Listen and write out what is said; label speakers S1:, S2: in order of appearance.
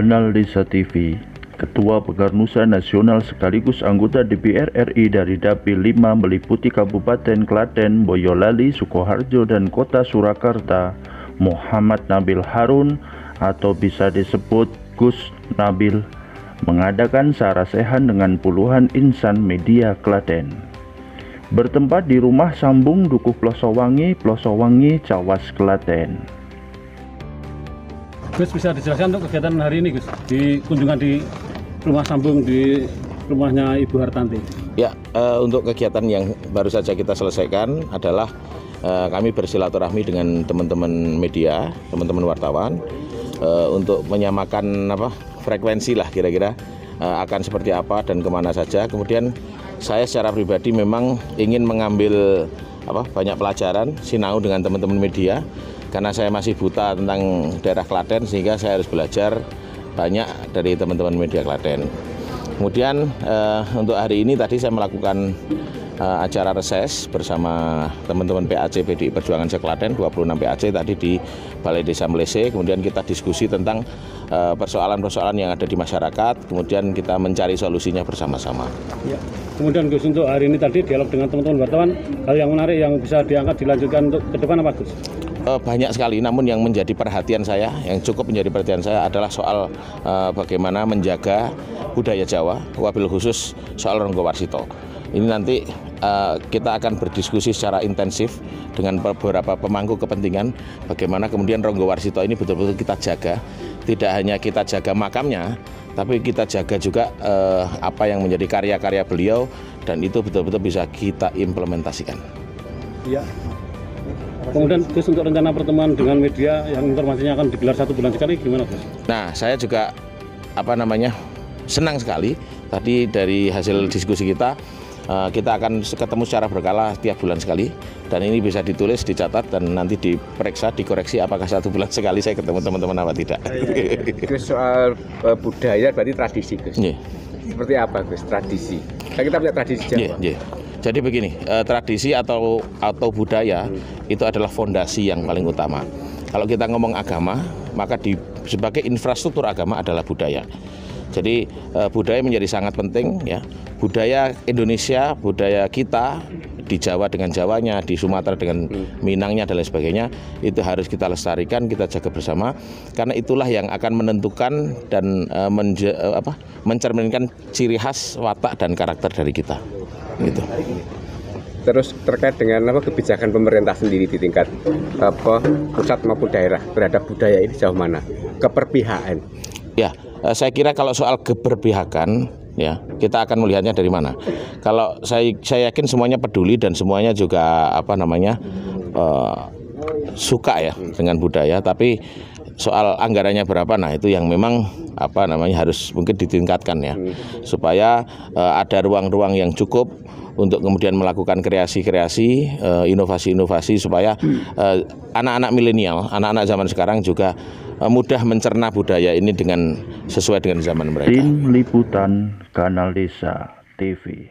S1: Kanal Desa TV. Ketua Pegarnusa Nasional sekaligus anggota DPR RI dari Dapil 5 meliputi Kabupaten Klaten, Boyolali, Sukoharjo, dan Kota Surakarta, Muhammad Nabil Harun atau bisa disebut Gus Nabil, mengadakan sarasehan dengan puluhan insan media Klaten. Bertempat di Rumah Sambung Dukuh Plosowangi, Cawas, Klaten.
S2: Gus, bisa dijelaskan untuk kegiatan hari ini, Gus, di kunjungan di Rumah Sambung di rumahnya Ibu Hartanti?
S3: Ya, untuk kegiatan yang baru saja kita selesaikan adalah kami bersilaturahmi dengan teman-teman media, teman-teman wartawan, untuk menyamakan frekuensi lah kira-kira akan seperti apa dan kemana saja. Kemudian saya secara pribadi memang ingin mengambil banyak pelajaran, sinau dengan teman-teman media, karena saya masih buta tentang daerah Klaten, sehingga saya harus belajar banyak dari teman-teman media Klaten. Kemudian untuk hari ini tadi saya melakukan acara reses bersama teman-teman PAC PDI Perjuangan se-Klaten, 26 PAC tadi di Balai Desa Melese. Kemudian kita diskusi tentang persoalan-persoalan yang ada di masyarakat, kemudian kita mencari solusinya bersama-sama.
S2: Ya. Kemudian Gus, untuk hari ini tadi dialog dengan teman-teman wartawan, hal yang menarik yang bisa diangkat dilanjutkan untuk ke depan apa, Gus?
S3: Banyak sekali, namun yang menjadi perhatian saya, yang cukup menjadi perhatian saya adalah soal bagaimana menjaga budaya Jawa, wabil khusus soal Ronggowarsito. Ini nanti kita akan berdiskusi secara intensif dengan beberapa pemangku kepentingan, bagaimana kemudian Ronggowarsito ini betul-betul kita jaga. Tidak hanya kita jaga makamnya, tapi kita jaga juga apa yang menjadi karya-karya beliau, dan itu betul-betul bisa kita implementasikan.
S2: Ya. Kemudian Gus, untuk rencana pertemuan dengan media yang informasinya akan digelar 1 bulan sekali, gimana Gus?
S3: Nah, saya juga senang sekali tadi dari hasil diskusi kita akan ketemu secara berkala tiap bulan sekali, dan ini bisa ditulis, dicatat, dan nanti diperiksa, dikoreksi apakah 1 bulan sekali saya ketemu teman-teman apa tidak.
S4: Gus, soal budaya berarti tradisi, Gus.
S3: Yeah.
S4: Seperti apa, Gus, tradisi? Kan kita punya tradisi Jawa.
S3: Yeah. Jadi begini, tradisi atau budaya itu adalah fondasi yang paling utama. Kalau kita ngomong agama, maka sebagai infrastruktur agama adalah budaya. Jadi budaya menjadi sangat penting, ya. Budaya Indonesia, budaya kita di Jawa dengan Jawanya, di Sumatera dengan Minangnya dan lain sebagainya, itu harus kita lestarikan, kita jaga bersama, karena itulah yang akan menentukan dan mencerminkan ciri khas, watak dan karakter dari kita. Gitu.
S4: Terus terkait dengan kebijakan pemerintah sendiri di tingkat pusat maupun daerah terhadap budaya ini sejauh mana? Keperpihakan. Ya,
S3: saya kira kalau soal keberpihakan, ya kita akan melihatnya dari mana. Kalau saya yakin semuanya peduli dan semuanya juga suka ya dengan budaya, tapi soal anggarannya berapa, nah itu yang memang harus mungkin ditingkatkan ya, supaya ada ruang-ruang yang cukup untuk kemudian melakukan kreasi-kreasi, inovasi-inovasi, supaya anak-anak milenial, anak-anak zaman sekarang juga mudah mencerna budaya ini sesuai dengan zaman mereka.
S1: Tim Liputan Kanal Desa TV.